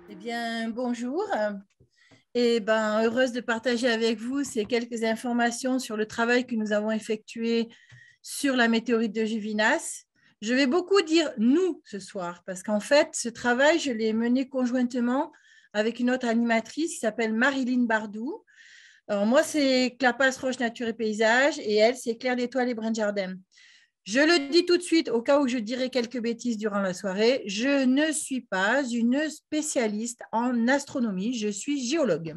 Eh bien, bonjour. Heureuse de partager avec vous ces quelques informations sur le travail que nous avons effectué sur la météorite de Juvinas. Je vais beaucoup dire nous ce soir parce qu'en fait, ce travail, je l'ai mené conjointement avec une autre animatrice qui s'appelle Marilyn Bardou. Alors, moi, c'est Clapas Roche Nature et Paysage et elle, c'est Claire d'Étoile et Brin de Jardin. Je le dis tout de suite, au cas où je dirai quelques bêtises durant la soirée, je ne suis pas une spécialiste en astronomie, je suis géologue.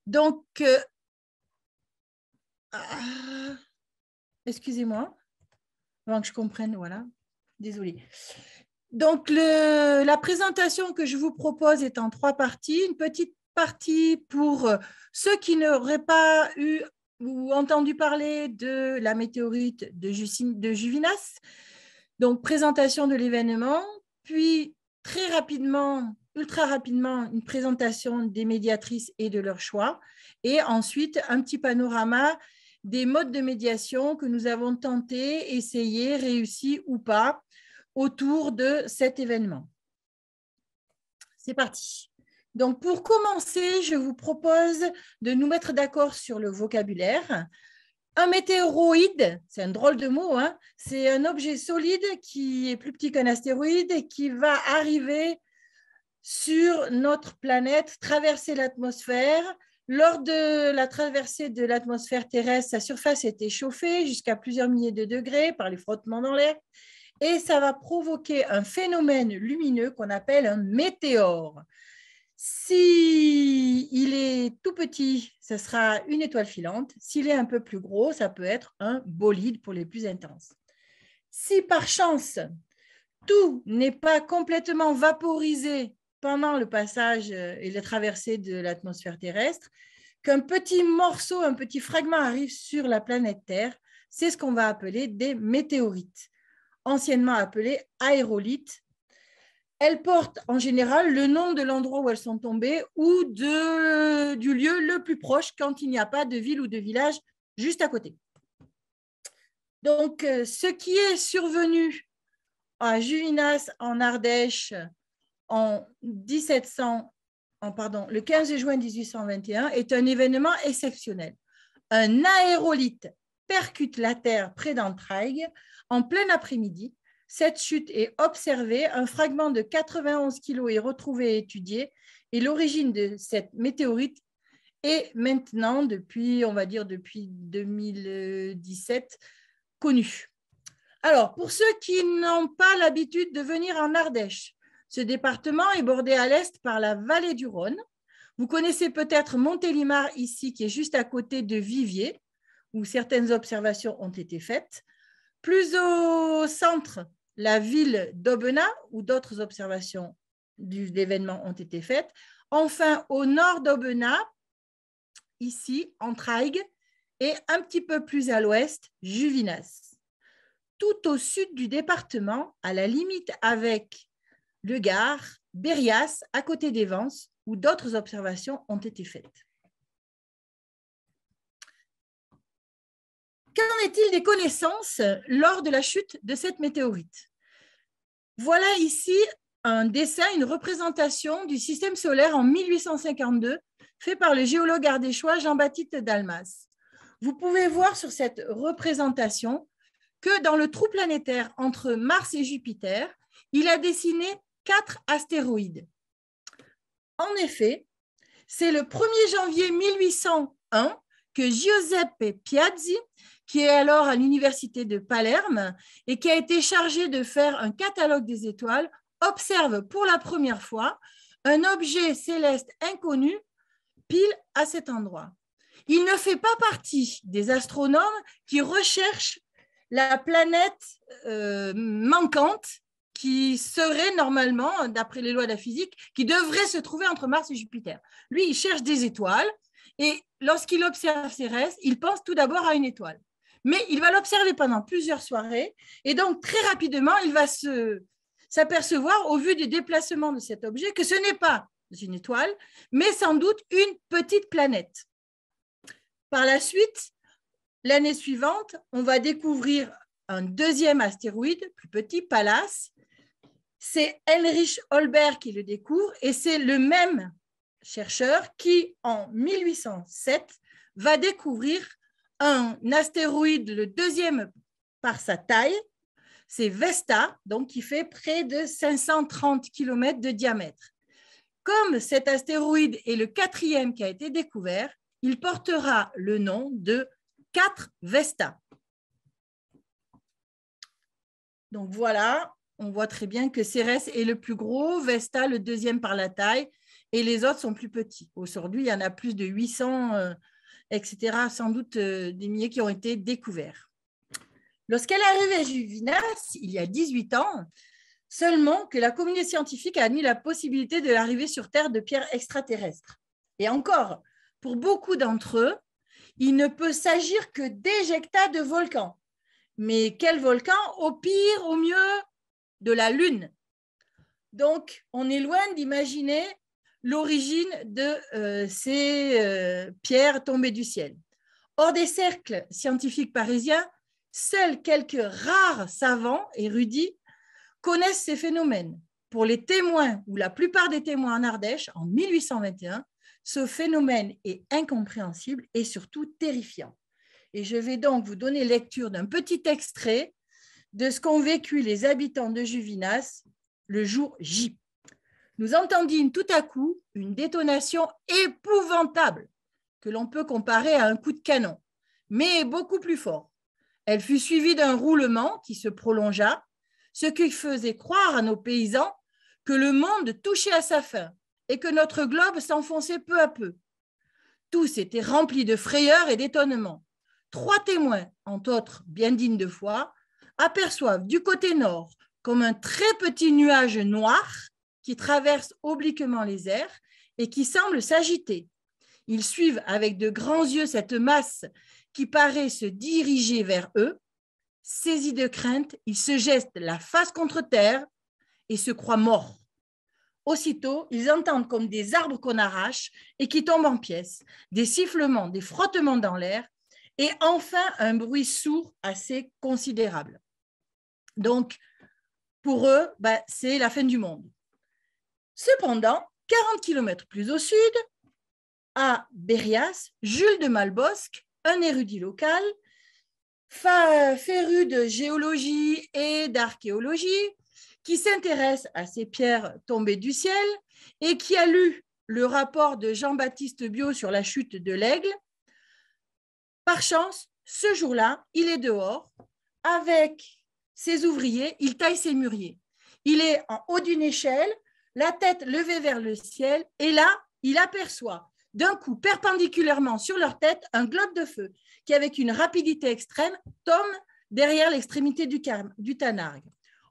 Donc, excusez-moi, avant que je comprenne, voilà, désolée. Donc, la présentation que je vous propose est en 3 parties. Une petite partie pour ceux qui n'auraient pas eu ou entendu parler de la météorite de Juvinas. Donc, présentation de l'événement, puis très rapidement, ultra rapidement, une présentation des médiatrices et de leur choix, et ensuite un petit panorama des modes de médiation que nous avons tenté, essayé, réussi ou pas autour de cet événement. C'est parti. Donc, pour commencer, je vous propose de nous mettre d'accord sur le vocabulaire. Un météoroïde, c'est un drôle de mot, hein, c'est un objet solide qui est plus petit qu'un astéroïde et qui va arriver sur notre planète, traverser l'atmosphère. Lors de la traversée de l'atmosphère terrestre, sa surface est échauffée jusqu'à plusieurs milliers de degrés par les frottements dans l'air et ça va provoquer un phénomène lumineux qu'on appelle un météore. S'il est tout petit, ce sera une étoile filante. S'il est un peu plus gros, ça peut être un bolide pour les plus intenses. Si par chance, tout n'est pas complètement vaporisé pendant le passage et la traversée de l'atmosphère terrestre, qu'un petit morceau, un petit fragment arrive sur la planète Terre, c'est ce qu'on va appeler des météorites, anciennement appelées aérolites. Elles portent en général le nom de l'endroit où elles sont tombées ou du lieu le plus proche quand il n'y a pas de ville ou de village juste à côté. Donc, ce qui est survenu à Juvinas en Ardèche le 15 juin 1821 est un événement exceptionnel. Un aérolite percute la Terre près d'Entraigues en plein après-midi. Cette chute est observée, un fragment de 91 kg est retrouvé et étudié, et l'origine de cette météorite est maintenant, depuis 2017, connue. Alors, pour ceux qui n'ont pas l'habitude de venir en Ardèche, ce département est bordé à l'est par la vallée du Rhône. Vous connaissez peut-être Montélimar ici, qui est juste à côté de Viviers, où certaines observations ont été faites. Plus au centre, la ville d'Aubenas, où d'autres observations de l'événement ont été faites. Enfin, au nord d'Aubenas, ici, Entraigues, et un petit peu plus à l'ouest, Juvinas. Tout au sud du département, à la limite avec le Gard, Bérias, à côté des Vences, où d'autres observations ont été faites. Qu'en est-il des connaissances lors de la chute de cette météorite? Voilà ici un dessin, une représentation du système solaire en 1852, fait par le géologue ardéchois Jean-Baptiste Dalmas. Vous pouvez voir sur cette représentation que dans le trou planétaire entre Mars et Jupiter, il a dessiné 4 astéroïdes. En effet, c'est le 1er janvier 1801 que Giuseppe Piazzi, qui est alors à l'université de Palerme et qui a été chargé de faire un catalogue des étoiles, observe pour la première fois un objet céleste inconnu pile à cet endroit. Il ne fait pas partie des astronomes qui recherchent la planète manquante qui serait normalement, d'après les lois de la physique, qui devrait se trouver entre Mars et Jupiter. Lui, il cherche des étoiles et lorsqu'il observe ces restes, il pense tout d'abord à une étoile. Mais il va l'observer pendant plusieurs soirées et donc très rapidement, il va s'apercevoir au vu du déplacement de cet objet que ce n'est pas une étoile, mais sans doute une petite planète. Par la suite, l'année suivante, on va découvrir un deuxième astéroïde, plus petit, Pallas. C'est Heinrich Holberg qui le découvre et c'est le même chercheur qui, en 1807, va découvrir un astéroïde, le deuxième par sa taille, c'est Vesta, donc qui fait près de 530 km de diamètre. Comme cet astéroïde est le quatrième qui a été découvert, il portera le nom de 4 Vesta. Donc voilà, on voit très bien que Cérès est le plus gros, Vesta le deuxième par la taille, et les autres sont plus petits. Aujourd'hui, il y en a plus de 800, etc., sans doute des milliers qui ont été découverts. Lorsqu'elle est arrivée à Juvinas, il y a 18 ans, seulement que la communauté scientifique a admis la possibilité de l'arrivée sur Terre de pierres extraterrestres. Et encore, pour beaucoup d'entre eux, il ne peut s'agir que d'éjectats de volcans. Mais quel volcan? Au pire, au mieux, de la Lune. Donc, on est loin d'imaginer l'origine de ces pierres tombées du ciel. Hors des cercles scientifiques parisiens, seuls quelques rares savants érudits connaissent ces phénomènes. Pour les témoins, ou la plupart des témoins en Ardèche, en 1821, ce phénomène est incompréhensible et surtout terrifiant. Et je vais donc vous donner lecture d'un petit extrait de ce qu'ont vécu les habitants de Juvinas le jour J. Nous entendîmes tout à coup une détonation épouvantable que l'on peut comparer à un coup de canon, mais beaucoup plus fort. Elle fut suivie d'un roulement qui se prolongea, ce qui faisait croire à nos paysans que le monde touchait à sa fin et que notre globe s'enfonçait peu à peu. Tous étaient remplis de frayeur et d'étonnement. 3 témoins, entre autres bien dignes de foi, aperçoivent du côté nord comme un très petit nuage noir qui traverse obliquement les airs et qui semble s'agiter. Ils suivent avec de grands yeux cette masse qui paraît se diriger vers eux. Saisis de crainte, ils se jettent la face contre terre et se croient morts. Aussitôt, ils entendent comme des arbres qu'on arrache et qui tombent en pièces, des sifflements, des frottements dans l'air et enfin un bruit sourd assez considérable. Donc, pour eux, c'est la fin du monde. Cependant, 40 km plus au sud, à Bérias, Jules de Malbosc, un érudit local, féru de géologie et d'archéologie, qui s'intéresse à ces pierres tombées du ciel et qui a lu le rapport de Jean-Baptiste Biot sur la chute de l'Aigle. Par chance, ce jour-là, il est dehors avec ses ouvriers, il taille ses mûriers. Il est en haut d'une échelle, la tête levée vers le ciel, et là, il aperçoit d'un coup, perpendiculairement sur leur tête, un globe de feu qui, avec une rapidité extrême, tombe derrière l'extrémité du Tanargue.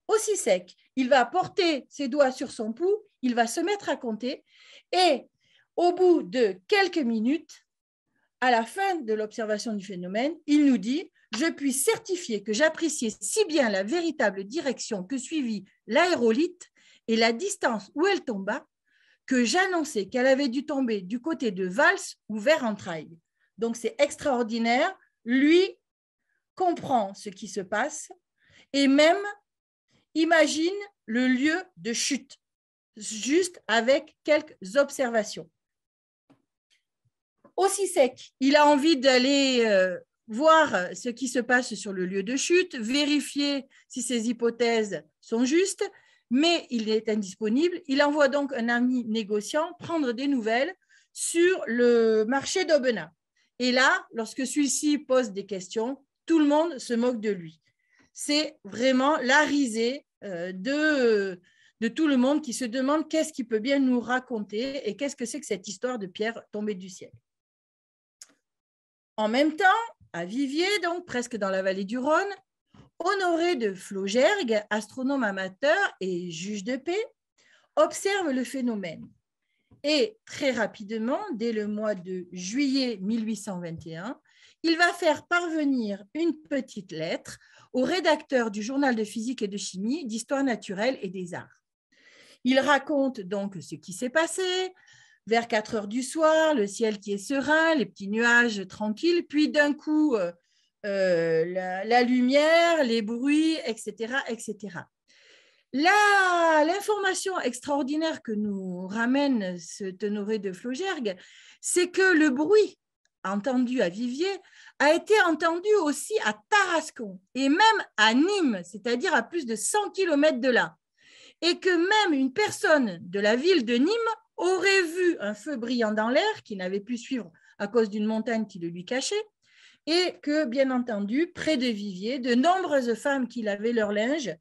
Aussi sec, il va porter ses doigts sur son pouls, il va se mettre à compter, et au bout de quelques minutes, à la fin de l'observation du phénomène, il nous dit « Je puis certifier que j'appréciais si bien la véritable direction que suivit l'aérolithe et la distance où elle tomba, que j'annonçais qu'elle avait dû tomber du côté de Vals ou vers Entrailles. » Donc, c'est extraordinaire. Lui comprend ce qui se passe et même imagine le lieu de chute, juste avec quelques observations. Aussi sec, il a envie d'aller voir ce qui se passe sur le lieu de chute, vérifier si ses hypothèses sont justes, mais il est indisponible. Il envoie donc un ami négociant prendre des nouvelles sur le marché d'Aubenas. Et là, lorsque celui-ci pose des questions, tout le monde se moque de lui. C'est vraiment la risée de tout le monde qui se demande qu'est-ce qu'il peut bien nous raconter et qu'est-ce que c'est que cette histoire de pierre tombée du ciel. En même temps, à Viviers, donc presque dans la vallée du Rhône, Honoré de Flaugergue, astronome amateur et juge de paix, observe le phénomène. Et très rapidement, dès le mois de juillet 1821, il va faire parvenir une petite lettre au rédacteur du journal de physique et de chimie, d'histoire naturelle et des arts. Il raconte donc ce qui s'est passé, vers 4 heures du soir, le ciel qui est serein, les petits nuages tranquilles, puis d'un coup, la lumière, les bruits, etc., etc. L'information extraordinaire que nous ramène ce Honoré de Flaugergue, c'est que le bruit entendu à Viviers a été entendu aussi à Tarascon et même à Nîmes, c'est-à-dire à plus de 100 km de là. Et que même une personne de la ville de Nîmes aurait vu un feu brillant dans l'air qu'il n'avait pu suivre à cause d'une montagne qui le lui cachait, et que, bien entendu, près de Viviers, de nombreuses femmes qui lavaient leur linge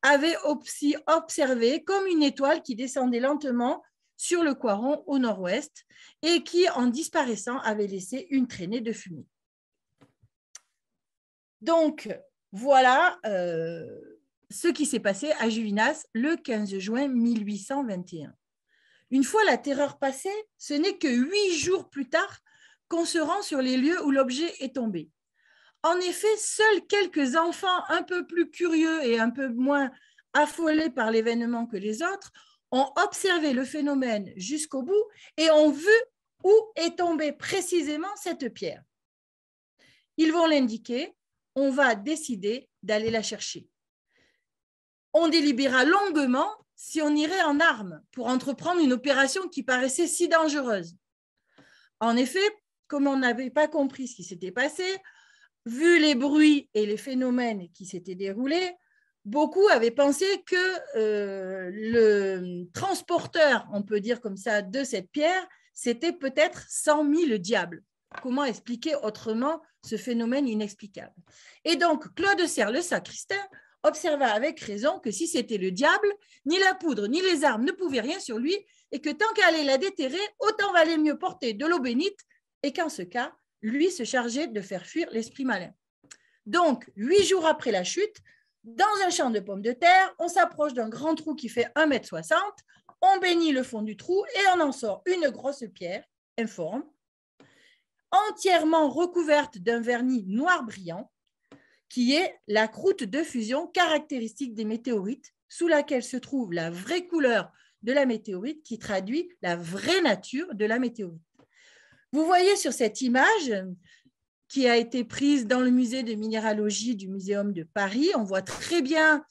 avaient aussi observé comme une étoile qui descendait lentement sur le Coiron au nord-ouest et qui, en disparaissant, avait laissé une traînée de fumée. Donc, voilà ce qui s'est passé à Juvinas le 15 juin 1821. Une fois la terreur passée, ce n'est que 8 jours plus tard qu'on se rend sur les lieux où l'objet est tombé. En effet, seuls quelques enfants un peu plus curieux et un peu moins affolés par l'événement que les autres ont observé le phénomène jusqu'au bout et ont vu où est tombée précisément cette pierre. Ils vont l'indiquer, on va décider d'aller la chercher. On délibéra longuement si on irait en armes pour entreprendre une opération qui paraissait si dangereuse. En effet, comme on n'avait pas compris ce qui s'était passé, vu les bruits et les phénomènes qui s'étaient déroulés, beaucoup avaient pensé que le transporteur, on peut dire comme ça, de cette pierre, c'était peut-être 100 000 diables. Comment expliquer autrement ce phénomène inexplicable? Et donc, Claude Serre, le sacristain, observa avec raison que si c'était le diable, ni la poudre ni les armes ne pouvaient rien sur lui et que tant qu'à aller la déterrer, autant valait mieux porter de l'eau bénite et qu'en ce cas, lui se chargeait de faire fuir l'esprit malin. Donc, 8 jours après la chute, dans un champ de pommes de terre, on s'approche d'un grand trou qui fait 1,60 m, on bénit le fond du trou et on en sort une grosse pierre informe, entièrement recouverte d'un vernis noir brillant, qui est la croûte de fusion caractéristique des météorites, sous laquelle se trouve la vraie couleur de la météorite qui traduit la vraie nature de la météorite. Vous voyez sur cette image qui a été prise dans le musée de minéralogie du Muséum de Paris, on voit très bien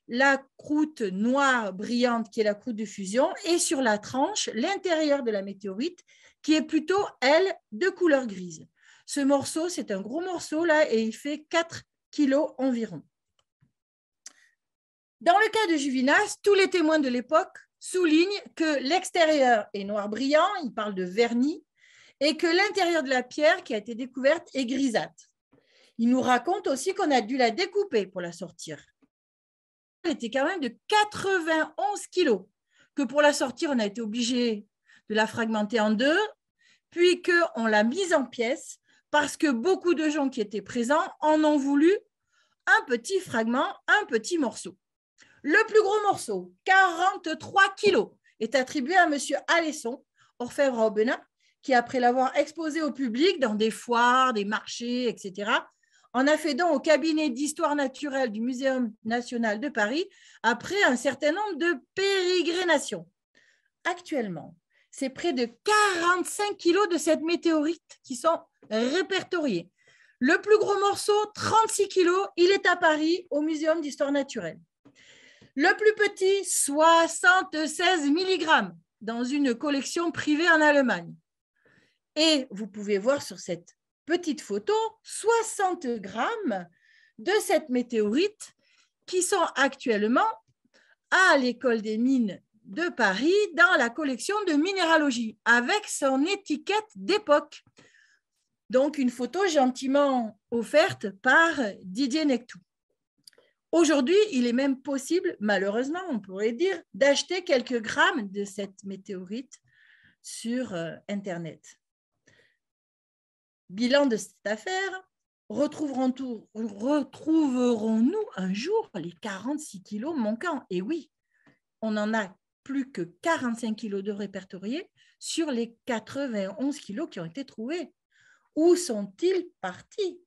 la croûte noire brillante qui est la croûte de fusion et sur la tranche, l'intérieur de la météorite qui est plutôt, elle, de couleur grise. Ce morceau, c'est un gros morceau là et il fait 4 kilos environ. Dans le cas de Juvinas, tous les témoins de l'époque soulignent que l'extérieur est noir brillant, ils parlent de vernis, et que l'intérieur de la pierre qui a été découverte est grisâtre. Ils nous racontent aussi qu'on a dû la découper pour la sortir. Elle était quand même de 91 kilos, que pour la sortir, on a été obligé de la fragmenter en deux, puis qu'on l'a mise en pièces parce que beaucoup de gens qui étaient présents en ont voulu un petit fragment, un petit morceau. Le plus gros morceau, 43 kilos, est attribué à M. Alesson, orfèvre à Aubenas, qui, après l'avoir exposé au public dans des foires, des marchés, etc., en a fait don au cabinet d'histoire naturelle du Muséum national de Paris après un certain nombre de pérégrinations. Actuellement, c'est près de 45 kilos de cette météorite qui sont répertoriés. Le plus gros morceau, 36 kilos, il est à Paris au Muséum d'histoire naturelle. Le plus petit, 76 mg dans une collection privée en Allemagne. Et vous pouvez voir sur cette petite photo 60 grammes de cette météorite qui sont actuellement à l'École des mines de Paris dans la collection de minéralogie avec son étiquette d'époque. Donc, une photo gentiment offerte par Didier Nectou. Aujourd'hui, il est même possible, malheureusement, on pourrait dire, d'acheter quelques grammes de cette météorite sur Internet. Bilan de cette affaire, retrouverons-nous un jour les 46 kilos manquants? Et oui, on n'en a plus que 45 kilos de répertoriés sur les 91 kilos qui ont été trouvés. Où sont-ils partis?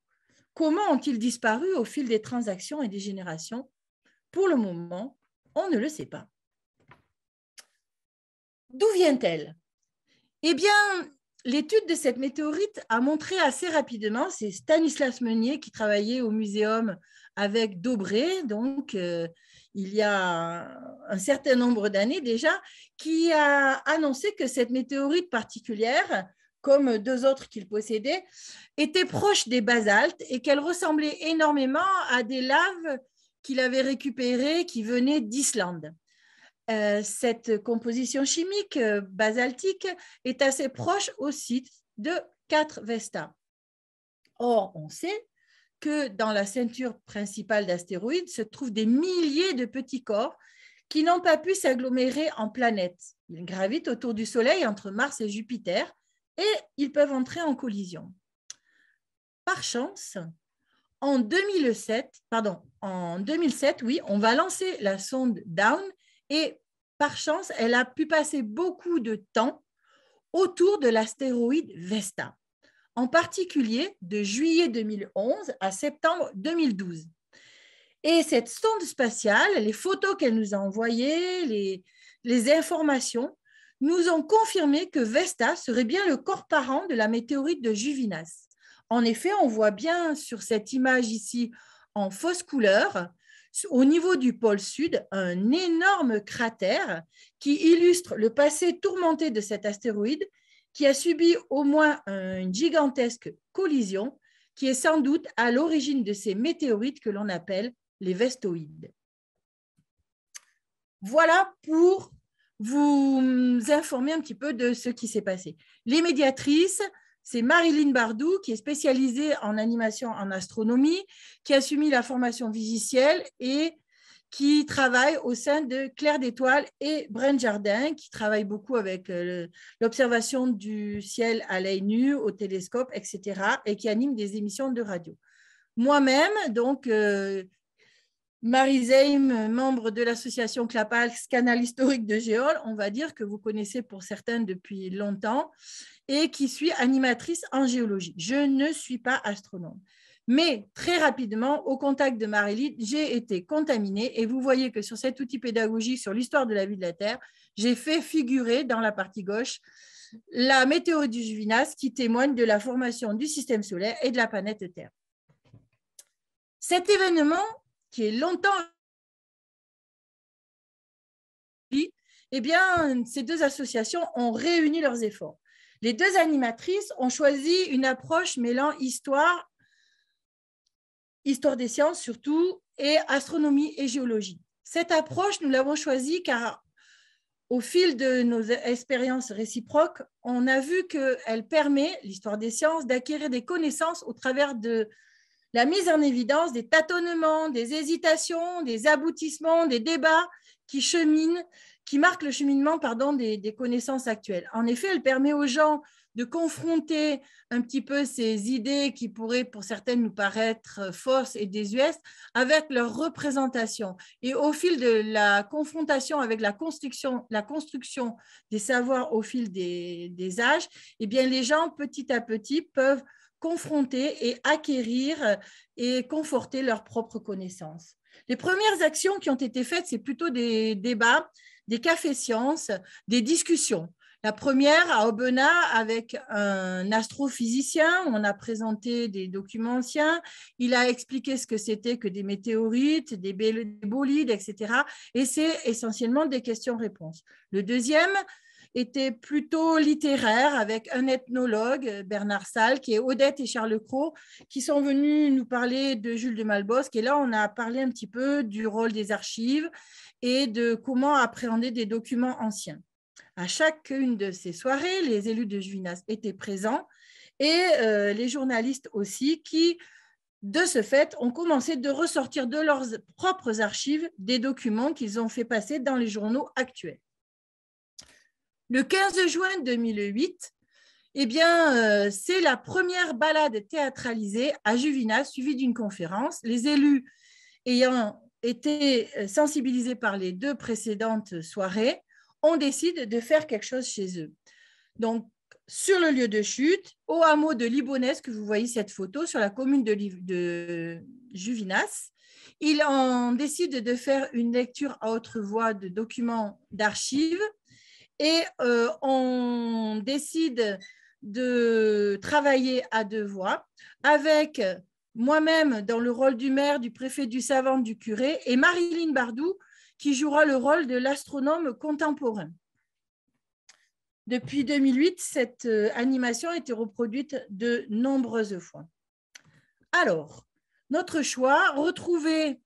Comment ont-ils disparu au fil des transactions et des générations? Pour le moment, on ne le sait pas. D'où vient-elle? Eh bien, l'étude de cette météorite a montré assez rapidement, c'est Stanislas Meunier qui travaillait au muséum avec Daubré, donc il y a un certain nombre d'années déjà, qui a annoncé que cette météorite particulière, comme deux autres qu'il possédait, était proche des basaltes et qu'elle ressemblait énormément à des laves qu'il avait récupérées qui venaient d'Islande. Cette composition chimique basaltique est assez proche aussi de 4 Vesta. Or, on sait que dans la ceinture principale d'astéroïdes se trouvent des milliers de petits corps qui n'ont pas pu s'agglomérer en planètes. Ils gravitent autour du Soleil entre Mars et Jupiter et ils peuvent entrer en collision. Par chance, en 2007, oui, on va lancer la sonde Dawn et par chance, elle a pu passer beaucoup de temps autour de l'astéroïde Vesta, en particulier de juillet 2011 à septembre 2012. Et cette sonde spatiale, les photos qu'elle nous a envoyées, les informations, nous ont confirmé que Vesta serait bien le corps parent de la météorite de Juvinas. En effet, on voit bien sur cette image ici en fausse couleur, au niveau du pôle sud, un énorme cratère qui illustre le passé tourmenté de cet astéroïde qui a subi au moins une gigantesque collision qui est sans doute à l'origine de ces météorites que l'on appelle les vestoïdes. Voilà pour vous informer un petit peu de ce qui s'est passé. Les médiatrices, c'est Marilyn Bardou, qui est spécialisée en animation en astronomie, qui a suivi la formation Vigiciel et qui travaille au sein de Clair d'Étoiles, et Brent Jardin, qui travaille beaucoup avec l'observation du ciel à l'œil nu, au télescope, etc., et qui anime des émissions de radio. Moi-même, donc, Marie Zeim, membre de l'association Clapax, canal historique de Géol, on va dire que vous connaissez pour certains depuis longtemps, et qui suis animatrice en géologie. Je ne suis pas astronome. Mais très rapidement, au contact de Marie-Lise, j'ai été contaminée et vous voyez que sur cet outil pédagogique sur l'histoire de la vie de la Terre, j'ai fait figurer dans la partie gauche la météorite du Juvinas qui témoigne de la formation du système solaire et de la planète Terre. Cet événement, qui est longtemps, eh bien, ces deux associations ont réuni leurs efforts. Les deux animatrices ont choisi une approche mêlant histoire des sciences surtout, et astronomie et géologie. Cette approche, nous l'avons choisie car au fil de nos expériences réciproques, on a vu qu'elle permet, l'histoire des sciences, d'acquérir des connaissances au travers de la mise en évidence des tâtonnements, des hésitations, des aboutissements, des débats qui marquent le cheminement des connaissances actuelles. En effet, elle permet aux gens de confronter un petit peu ces idées qui pourraient pour certaines nous paraître fausses et désuètes avec leur représentation. Et au fil de la confrontation avec la construction des savoirs au fil des âges, eh bien, les gens petit à petit peuvent confronter et acquérir et conforter leurs propres connaissances. Les premières actions qui ont été faites, c'est plutôt des débats, des cafés sciences, des discussions. La première à Aubenas avec un astrophysicien, on a présenté des documents anciens, il a expliqué ce que c'était que des météorites, des bolides, etc. Et c'est essentiellement des questions-réponses. Le deuxième était plutôt littéraire avec un ethnologue, Bernard Salle, qui est Odette et Charles Cros, qui sont venus nous parler de Jules de Malbosc. Et là, on a parlé un petit peu du rôle des archives et de comment appréhender des documents anciens. À chacune de ces soirées, les élus de Juvinas étaient présents et les journalistes aussi qui, de ce fait, ont commencé de ressortir de leurs propres archives des documents qu'ils ont fait passer dans les journaux actuels. Le 15 juin 2008, eh bien, c'est la première balade théâtralisée à Juvinas, suivie d'une conférence. Les élus ayant été sensibilisés par les deux précédentes soirées, on décide de faire quelque chose chez eux. Donc, sur le lieu de chute, au hameau de Libonès, que vous voyez cette photo, sur la commune de Juvinas, ils en décident de faire une lecture à haute voix de documents d'archives Et on décide de travailler à 2 voix avec moi-même dans le rôle du maire, du préfet, du savant, du curé, et Marilyn Bardou qui jouera le rôle de l'astronome contemporain. Depuis 2008, cette animation a été reproduite de nombreuses fois. Alors, notre choix, retrouver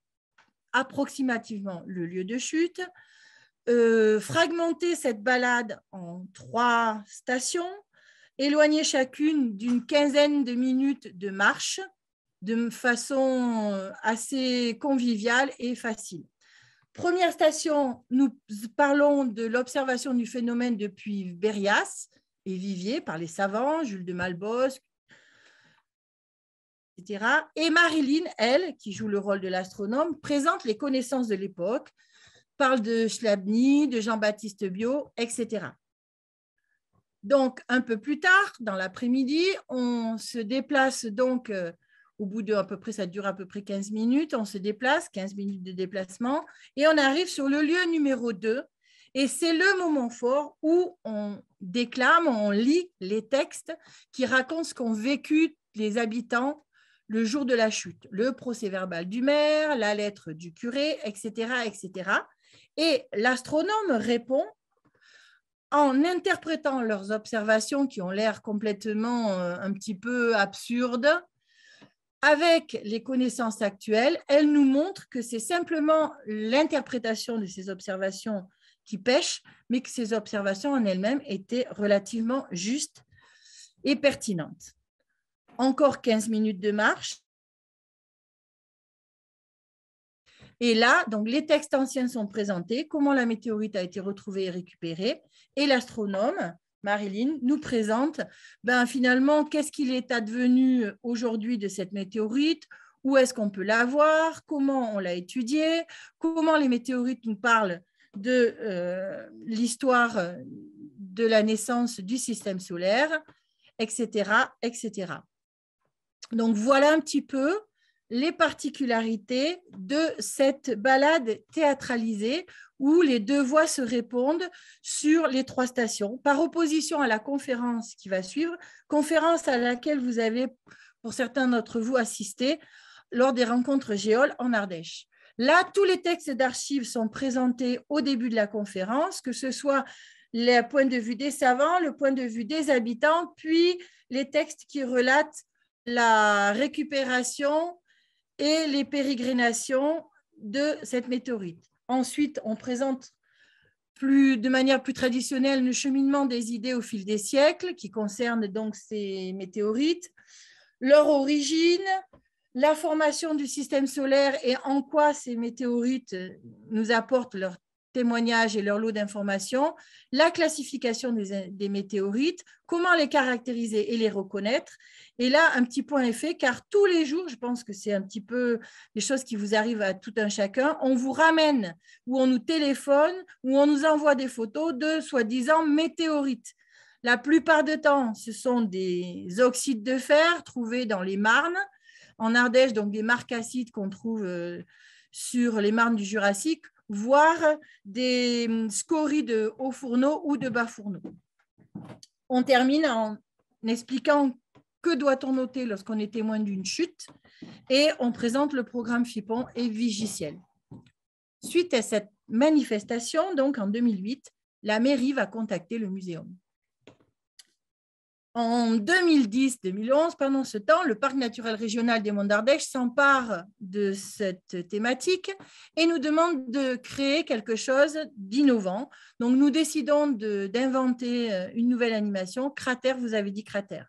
approximativement le lieu de chute, fragmenter cette balade en 3 stations, éloigner chacune d'une quinzaine de minutes de marche de façon assez conviviale et facile. Première station, nous parlons de l'observation du phénomène depuis Berrias et Vivier par les savants, Jules de Malbosc, etc. Et Marilyn, elle, qui joue le rôle de l'astronome, présente les connaissances de l'époque, parle de Chladni, de Jean-Baptiste Biot, etc. Donc, un peu plus tard, dans l'après-midi, on se déplace donc, au bout de à peu près, ça dure à peu près 15 minutes, on se déplace, 15 minutes de déplacement, et on arrive sur le lieu numéro 2, et c'est le moment fort où on déclame, on lit les textes qui racontent ce qu'ont vécu les habitants le jour de la chute, le procès-verbal du maire, la lettre du curé, etc., etc. Et l'astronome répond en interprétant leurs observations qui ont l'air complètement un petit peu absurdes. Avec les connaissances actuelles, elle nous montre que c'est simplement l'interprétation de ces observations qui pêche, mais que ces observations en elles-mêmes étaient relativement justes et pertinentes. Encore 15 minutes de marche. Et là, donc, les textes anciens sont présentés, comment la météorite a été retrouvée et récupérée, et l'astronome, Marilyn, nous présente finalement qu'est-ce qu'il est advenu aujourd'hui de cette météorite, où est-ce qu'on peut la voir, comment on l'a étudiée, comment les météorites nous parlent de l'histoire de la naissance du système solaire, etc., etc. Donc, voilà un petit peu les particularités de cette balade théâtralisée où les 2 voix se répondent sur les 3 stations, par opposition à la conférence qui va suivre, conférence à laquelle vous avez, pour certains d'entre vous, assisté lors des rencontres Géol en Ardèche. Là, tous les textes d'archives sont présentés au début de la conférence, que ce soit le point de vue des savants, le point de vue des habitants, puis les textes qui relatent la récupération et les pérégrinations de cette météorite. Ensuite, on présente de manière plus traditionnelle le cheminement des idées au fil des siècles qui concerne donc ces météorites, leur origine, la formation du système solaire et en quoi ces météorites nous apportent leur témoignages et leur lot d'informations, la classification des météorites, comment les caractériser et les reconnaître. Et là, un petit point est fait, car tous les jours, je pense que c'est un petit peu les choses qui vous arrivent à tout un chacun, on vous ramène ou on nous téléphone ou on nous envoie des photos de soi-disant météorites. La plupart du temps, ce sont des oxydes de fer trouvés dans les marnes, en Ardèche, donc des marcassites qu'on trouve sur les marnes du Jurassique, voire des scories de hauts fourneaux ou de bas fourneaux. On termine en expliquant que doit-on noter lorsqu'on est témoin d'une chute et on présente le programme FIPON et Vigiciel. Suite à cette manifestation, donc en 2008, la mairie va contacter le muséum. En 2010-2011, pendant ce temps, le Parc naturel régional des Monts d'Ardèche s'empare de cette thématique et nous demande de créer quelque chose d'innovant. Donc, nous décidons d'inventer une nouvelle animation, Cratère, vous avez dit Cratère.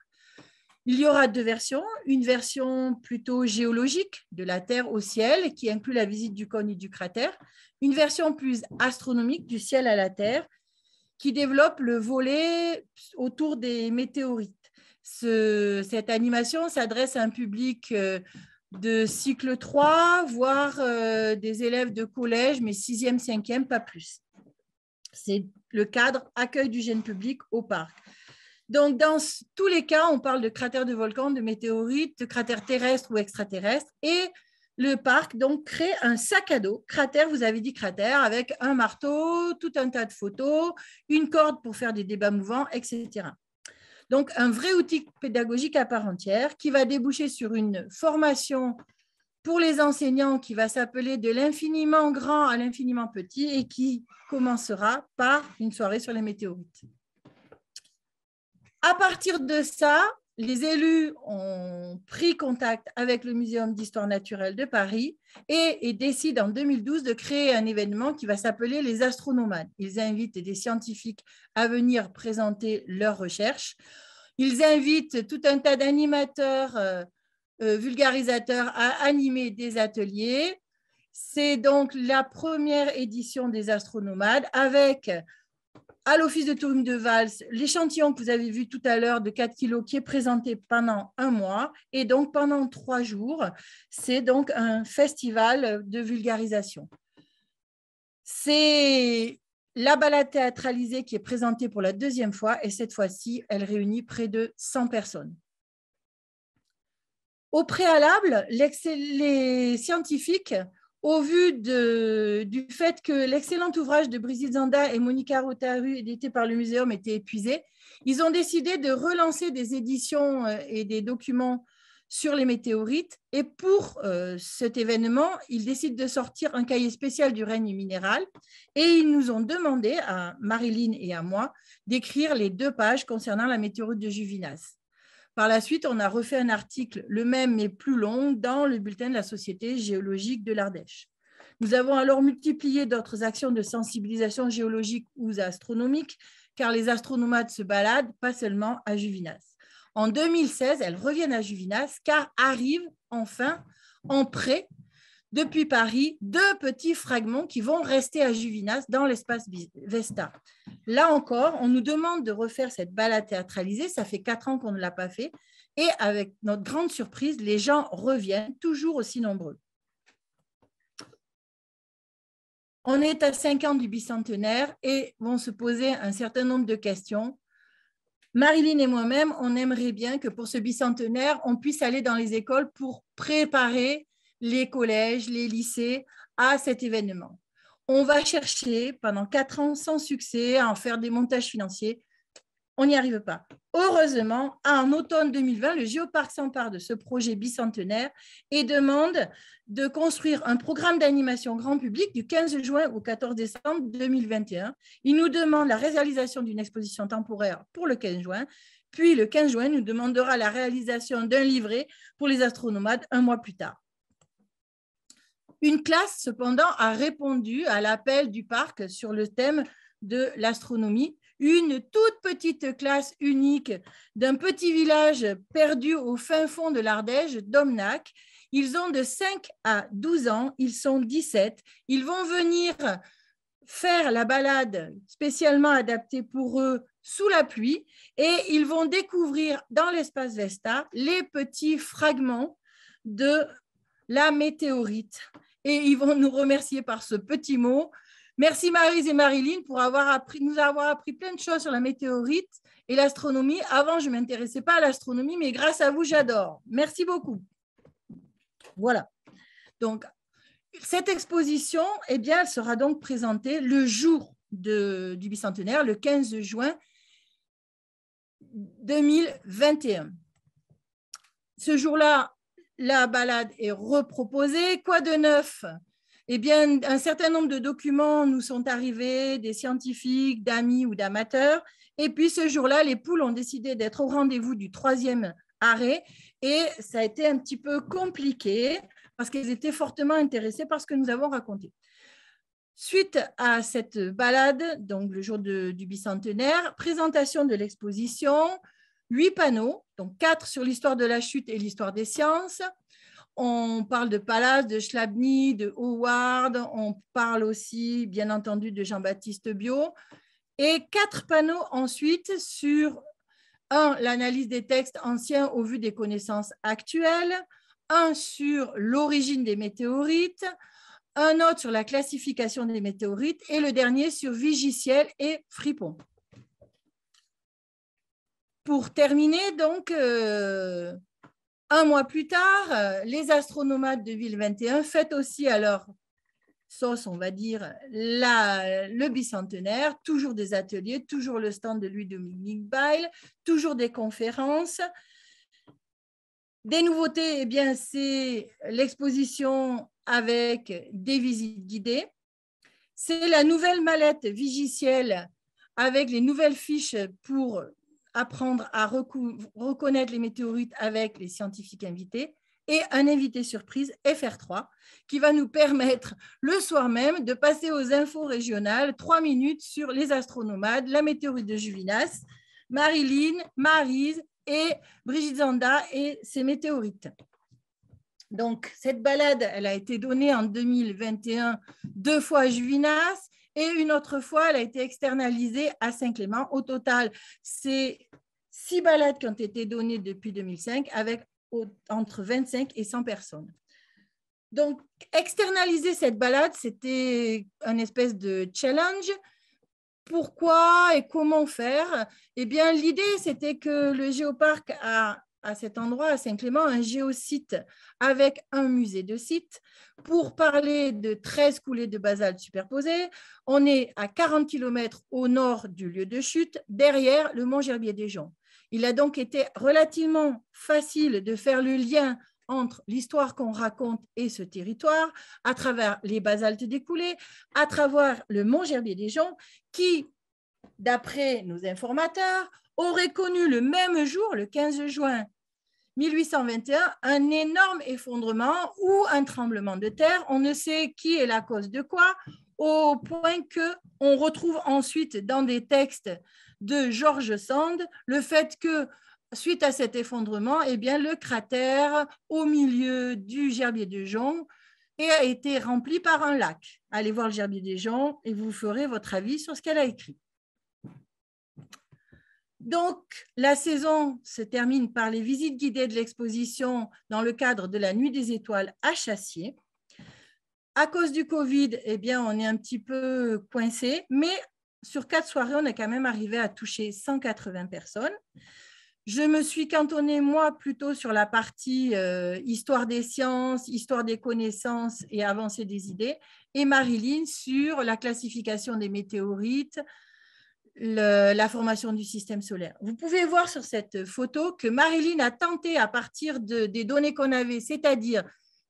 Il y aura 2 versions, une version plutôt géologique, de la Terre au ciel, qui inclut la visite du cône et du cratère, une version plus astronomique, du ciel à la Terre, qui développe le volet autour des météorites. Cette animation s'adresse à un public de cycle 3, voire des élèves de collège, mais 6e, 5e, pas plus. C'est le cadre accueil du jeune public au parc. Donc, dans tous les cas, on parle de cratères de volcans, de météorites, de cratères terrestres ou extraterrestres, et le parc donc crée un sac à dos, cratère, vous avez dit cratère, avec un marteau, tout un tas de photos, une corde pour faire des débats mouvants, etc. Donc, un vrai outil pédagogique à part entière qui va déboucher sur une formation pour les enseignants qui va s'appeler de l'infiniment grand à l'infiniment petit et qui commencera par une soirée sur les météorites. À partir de ça, les élus ont pris contact avec le Muséum d'histoire naturelle de Paris et décident en 2012 de créer un événement qui va s'appeler les Astronomades. Ils invitent des scientifiques à venir présenter leurs recherches. Ils invitent tout un tas d'animateurs, vulgarisateurs à animer des ateliers. C'est donc la première édition des Astronomades avec, à l'Office de tourisme de Vals, l'échantillon que vous avez vu tout à l'heure de 4 kilos qui est présenté pendant un mois et donc pendant 3 jours. C'est donc un festival de vulgarisation. C'est la balade théâtralisée qui est présentée pour la 2e fois et cette fois-ci, elle réunit près de 100 personnes. Au préalable, les scientifiques, au vu du fait que l'excellent ouvrage de Brigitte Zanda et Monica Rotaru, édité par le Muséum, était épuisé, ils ont décidé de relancer des éditions et des documents sur les météorites. Et pour cet événement, ils décident de sortir un cahier spécial du règne minéral et ils nous ont demandé, à Marilyn et à moi, d'écrire les 2 pages concernant la météorite de Juvinas. Par la suite, on a refait un article, le même mais plus long, dans le bulletin de la Société géologique de l'Ardèche. Nous avons alors multiplié d'autres actions de sensibilisation géologique ou astronomique, car les astronomades se baladent pas seulement à Juvinas. En 2016, elles reviennent à Juvinas, car arrivent enfin en prêt depuis Paris 2 petits fragments qui vont rester à Juvinas dans l'espace Vesta. Là encore, on nous demande de refaire cette balade théâtralisée. Ça fait 4 ans qu'on ne l'a pas fait. Et avec notre grande surprise, les gens reviennent toujours aussi nombreux. On est à 5 ans du bicentenaire et vont se poser un certain nombre de questions. Marilyn et moi-même, on aimerait bien que pour ce bicentenaire, on puisse aller dans les écoles pour préparer les collèges, les lycées à cet événement. On va chercher pendant 4 ans sans succès à en faire des montages financiers. On n'y arrive pas. Heureusement, en automne 2020, le Géoparc s'empare de ce projet bicentenaire et demande de construire un programme d'animation grand public du 15 juin au 14 décembre 2021. Il nous demande la réalisation d'une exposition temporaire pour le 15 juin, puis le 15 juin nous demandera la réalisation d'un livret pour les astronomades 1 mois plus tard. Une classe, cependant, a répondu à l'appel du parc sur le thème de l'astronomie. Une toute petite classe unique d'un petit village perdu au fin fond de l'Ardèche, Domnac. Ils ont de 5 à 12 ans, ils sont 17. Ils vont venir faire la balade spécialement adaptée pour eux sous la pluie et ils vont découvrir dans l'espace Vesta les petits fragments de la météorite. Et ils vont nous remercier par ce petit mot. Merci Maryse et Marilyn pour nous avoir appris plein de choses sur la météorite et l'astronomie. Avant, je ne m'intéressais pas à l'astronomie, mais grâce à vous, j'adore. Merci beaucoup. Voilà. Donc, cette exposition, eh bien, elle sera donc présentée le jour du bicentenaire, le 15 juin 2021. Ce jour-là, la balade est reproposée. Quoi de neuf? Eh bien, un certain nombre de documents nous sont arrivés, des scientifiques, d'amis ou d'amateurs. Et puis, ce jour-là, les poules ont décidé d'être au rendez-vous du 3e arrêt. Et ça a été un petit peu compliqué parce qu'elles étaient fortement intéressées par ce que nous avons raconté. Suite à cette balade, donc le jour du bicentenaire, présentation de l'exposition, 8 panneaux, donc 4 sur l'histoire de la chute et l'histoire des sciences. On parle de Pallas, de Schlabny, de Howard, on parle aussi, bien entendu, de Jean-Baptiste Biot. Et 4 panneaux ensuite sur, l'analyse des textes anciens au vu des connaissances actuelles, un sur l'origine des météorites, un autre sur la classification des météorites et le dernier sur Vigiciel et Fripon. Pour terminer, donc, Un mois plus tard, les astronomates de Ville 21 fêtent aussi à leur sauce, on va dire, le bicentenaire, toujours des ateliers, toujours le stand de Louis-Dominique Bail, toujours des conférences. Des nouveautés, eh bien, c'est l'exposition avec des visites guidées. C'est la nouvelle mallette Vigiciel avec les nouvelles fiches pour apprendre à reconnaître les météorites avec les scientifiques invités et un invité surprise, FR3, qui va nous permettre le soir même de passer aux infos régionales 3 minutes sur les astronomades, la météorite de Juvinas, Marilyn, Maryse et Brigitte Zanda et ses météorites. Donc, cette balade, elle a été donnée en 2021 2 fois à Juvinas et une autre fois, elle a été externalisée à Saint-Clément. Au total, c'est 6 balades qui ont été données depuis 2005 avec entre 25 et 100 personnes. Donc, externaliser cette balade, c'était un espèce de challenge. Pourquoi et comment faire? Eh bien, l'idée, c'était que le Géoparc a à cet endroit, à Saint-Clément, un géosite avec un musée de sites. Pour parler de 13 coulées de basalte superposées, on est à 40 km au nord du lieu de chute, derrière le mont Gerbier-des-Joncs. Il a donc été relativement facile de faire le lien entre l'histoire qu'on raconte et ce territoire, à travers les basaltes découlés, à travers le mont Gerbier-des-Joncs, qui, d'après nos informateurs, aurait connu le même jour, le 15 juin 1821, un énorme effondrement ou un tremblement de terre. On ne sait qui est la cause de quoi, au point qu'on retrouve ensuite dans des textes de George Sand le fait que, suite à cet effondrement, eh bien, le cratère au milieu du Gerbier-des-Joncs a été rempli par un lac. Allez voir le Gerbier-des-Joncs et vous ferez votre avis sur ce qu'elle a écrit. Donc, la saison se termine par les visites guidées de l'exposition dans le cadre de la Nuit des Étoiles à Chassier. À cause du Covid, eh bien, on est un petit peu coincé, mais sur 4 soirées, on est quand même arrivé à toucher 180 personnes. Je me suis cantonnée, moi, plutôt sur la partie histoire des sciences, histoire des connaissances et avancée des idées, et Marilyn sur la classification des météorites, la formation du système solaire. Vous pouvez voir sur cette photo que Marilyn a tenté, à partir des données qu'on avait, c'est-à-dire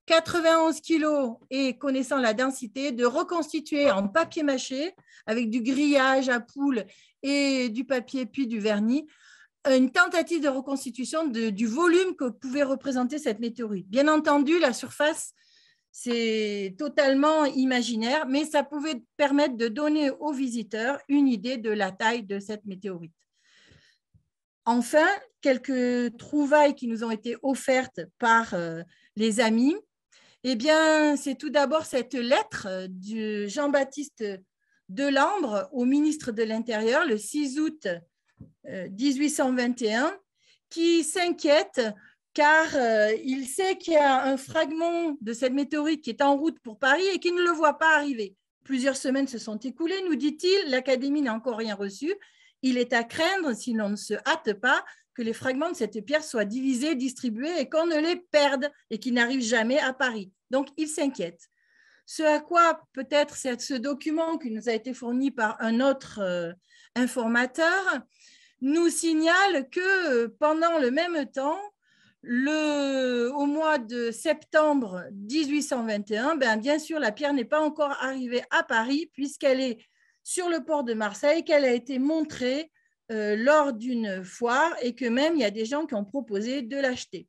91 kilos et connaissant la densité, de reconstituer en papier mâché, avec du grillage à poule et du papier puis du vernis, une tentative de reconstitution du volume que pouvait représenter cette météorite. Bien entendu, la surface, c'est totalement imaginaire, mais ça pouvait permettre de donner aux visiteurs une idée de la taille de cette météorite. Enfin, quelques trouvailles qui nous ont été offertes par les amis. Eh bien, c'est tout d'abord cette lettre de Jean-Baptiste Delambre au ministre de l'Intérieur, le 6 août 1821, qui s'inquiète car il sait qu'il y a un fragment de cette météorite qui est en route pour Paris et qui ne le voit pas arriver. Plusieurs semaines se sont écoulées, nous dit-il, l'Académie n'a encore rien reçu. Il est à craindre, si l'on ne se hâte pas, que les fragments de cette pierre soient divisés, distribués et qu'on ne les perde et qu'ils n'arrivent jamais à Paris. Donc, il s'inquiète. Ce à quoi peut-être c'est ce document qui nous a été fourni par un autre informateur nous signale que pendant le même temps, au mois de septembre 1821, bien sûr, la pierre n'est pas encore arrivée à Paris puisqu'elle est sur le port de Marseille, qu'elle a été montrée lors d'une foire et que même il y a des gens qui ont proposé de l'acheter.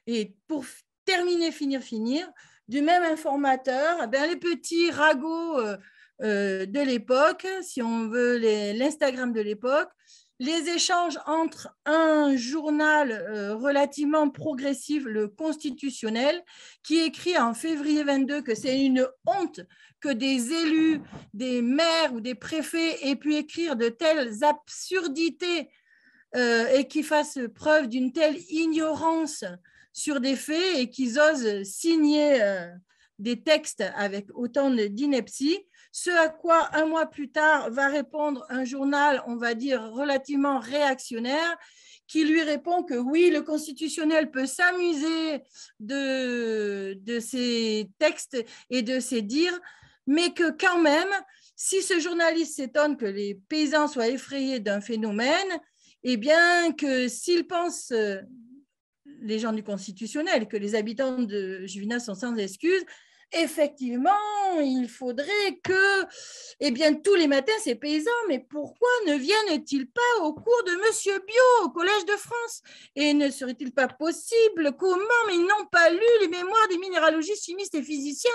Et pour finir, du même informateur, les petits ragots de l'époque, si on veut l'Instagram de l'époque, les échanges entre un journal relativement progressif, le Constitutionnel, qui écrit en février 22 que c'est une honte que des élus, des maires ou des préfets aient pu écrire de telles absurdités et qui fassent preuve d'une telle ignorance sur des faits et qu'ils osent signer des textes avec autant d'ineptie. Ce à quoi, un mois plus tard, va répondre un journal, on va dire, relativement réactionnaire, qui lui répond que oui, le constitutionnel peut s'amuser de ces textes et de ces dires, mais que quand même, si ce journaliste s'étonne que les paysans soient effrayés d'un phénomène, eh bien que s'ils pensent, les gens du constitutionnel, que les habitants de Juvinaz sont sans excuse, effectivement, il faudrait que, eh bien, tous les matins, ces paysans, mais pourquoi ne viennent-ils pas au cours de Monsieur Biot au Collège de France? Et ne serait-il pas possible, comment, mais ils n'ont pas lu les mémoires des minéralogistes, chimistes et physiciens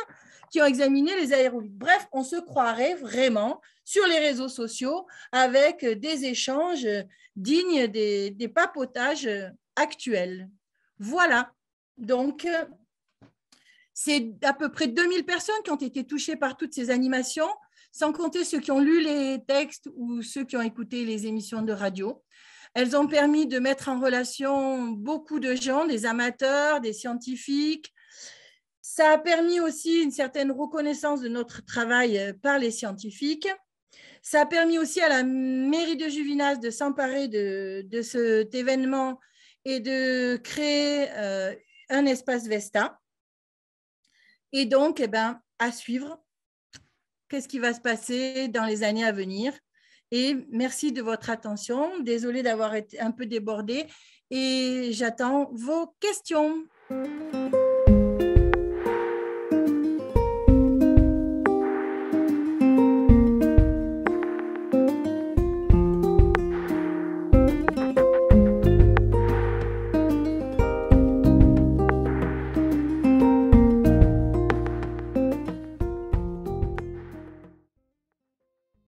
qui ont examiné les aérolites. Bref, on se croirait vraiment sur les réseaux sociaux avec des échanges dignes des papotages actuels. Voilà, donc c'est à peu près 2000 personnes qui ont été touchées par toutes ces animations, sans compter ceux qui ont lu les textes ou ceux qui ont écouté les émissions de radio. Elles ont permis de mettre en relation beaucoup de gens, des amateurs, des scientifiques. Ça a permis aussi une certaine reconnaissance de notre travail par les scientifiques. Ça a permis aussi à la mairie de Juvinaz de s'emparer de cet événement et de créer un espace Vesta. Et donc, eh ben, à suivre, qu'est-ce qui va se passer dans les années à venir. Et merci de votre attention. Désolée d'avoir été un peu débordée et j'attends vos questions.